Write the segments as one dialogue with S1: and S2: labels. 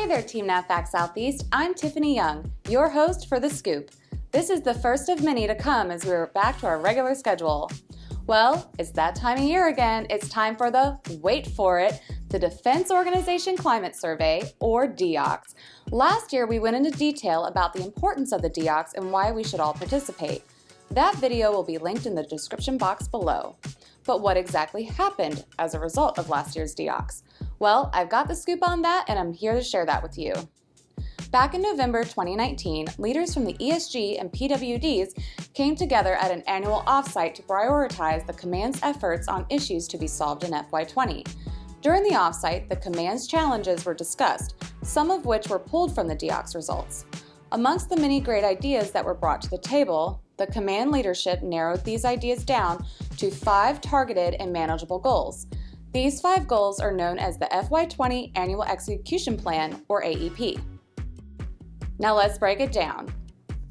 S1: there, Team NAVFAC Southeast. I'm Tiffany Young, your host for The Scoop. This is the first of many to come as we're back to our regular schedule. Well, it's that time of year again. It's time for the, wait for it, the Defense Organization Climate Survey, or DEOCS. Last year, we went into detail about the importance of the DEOCS and why we should all participate. That video will be linked in the description box below. But what exactly happened as a result of last year's DEOCS? Well, I've got the scoop on that, and I'm here to share that with you. Back in November 2019, leaders from the ESG and PWDs came together at an annual offsite to prioritize the command's efforts on issues to be solved in FY20. During the offsite, the command's challenges were discussed, some of which were pulled from the DEOCS results. Amongst the many great ideas that were brought to the table, the command leadership narrowed these ideas down to 5 targeted and manageable goals. These 5 goals are known as the FY20 Annual Execution Plan, or AEP. Now let's break it down.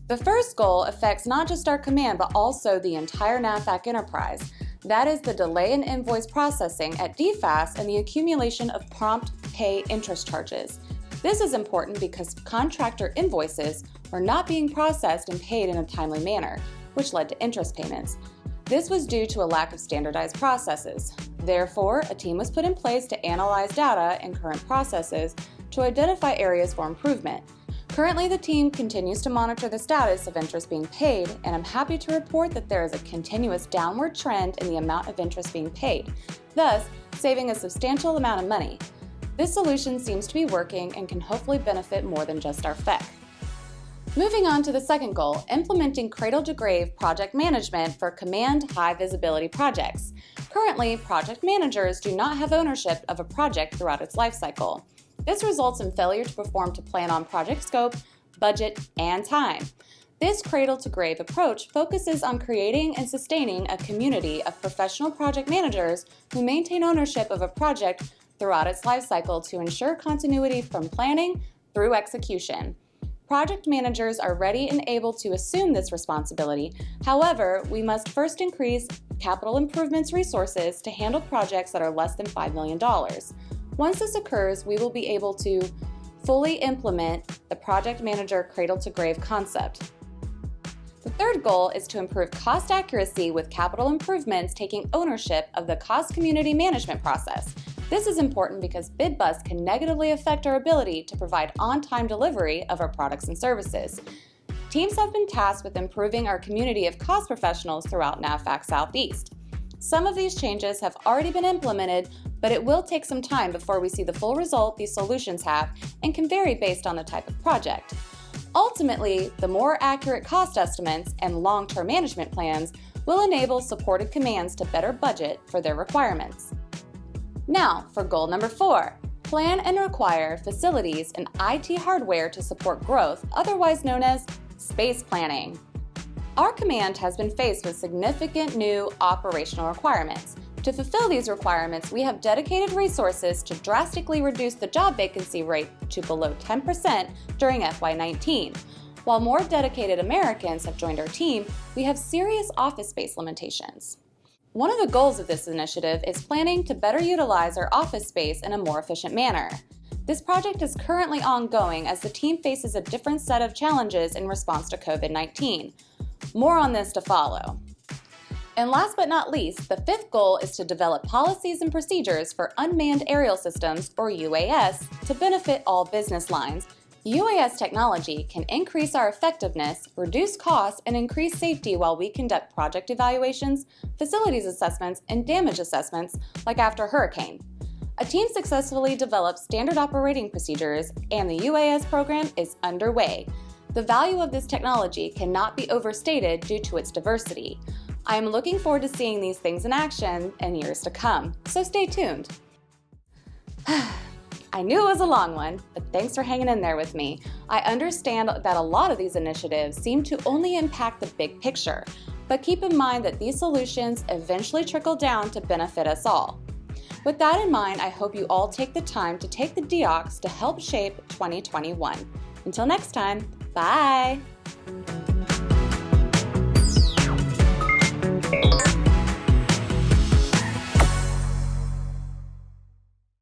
S1: The first goal affects not just our command, but also the entire NAVFAC enterprise. That is the delay in invoice processing at DFAS and the accumulation of prompt pay interest charges. This is important because contractor invoices were not being processed and paid in a timely manner, which led to interest payments. This was due to a lack of standardized processes. Therefore, a team was put in place to analyze data and current processes to identify areas for improvement. Currently, the team continues to monitor the status of interest being paid, and I'm happy to report that there is a continuous downward trend in the amount of interest being paid, thus saving a substantial amount of money. This solution seems to be working and can hopefully benefit more than just our FEC. Moving on to the second goal, implementing cradle-to-grave project management for command high-visibility projects. Currently, project managers do not have ownership of a project throughout its lifecycle. This results in failure to perform to plan on project scope, budget, and time. This cradle-to-grave approach focuses on creating and sustaining a community of professional project managers who maintain ownership of a project throughout its lifecycle to ensure continuity from planning through execution. Project managers are ready and able to assume this responsibility. However, we must first increase capital improvements resources to handle projects that are less than $5 million. Once this occurs, we will be able to fully implement the project manager cradle-to-grave concept. The third goal is to improve cost accuracy with capital improvements taking ownership of the cost community management process. This is important because bid bust can negatively affect our ability to provide on-time delivery of our products and services. Teams have been tasked with improving our community of cost professionals throughout NAVFAC Southeast. Some of these changes have already been implemented, but it will take some time before we see the full result these solutions have and can vary based on the type of project. Ultimately, the more accurate cost estimates and long-term management plans will enable supported commands to better budget for their requirements. Now, for goal number 4, plan and require facilities and IT hardware to support growth, otherwise known as space planning. Our command has been faced with significant new operational requirements. To fulfill these requirements, we have dedicated resources to drastically reduce the job vacancy rate to below 10% during FY19. While more dedicated Americans have joined our team, we have serious office space limitations. One of the goals of this initiative is planning to better utilize our office space in a more efficient manner. This project is currently ongoing as the team faces a different set of challenges in response to COVID-19. More on this to follow. And last but not least, the 5th goal is to develop policies and procedures for unmanned aerial systems, or UAS, to benefit all business lines. UAS technology can increase our effectiveness, reduce costs, and increase safety while we conduct project evaluations, facilities assessments, and damage assessments, like after a hurricane. A team successfully developed standard operating procedures, and the UAS program is underway. The value of this technology cannot be overstated due to its diversity. I am looking forward to seeing these things in action in years to come, so stay tuned. I knew it was a long one, but thanks for hanging in there with me. I understand that a lot of these initiatives seem to only impact the big picture, but keep in mind that these solutions eventually trickle down to benefit us all. With that in mind, I hope you all take the time to take the DEOCS to help shape 2021. Until next time, bye!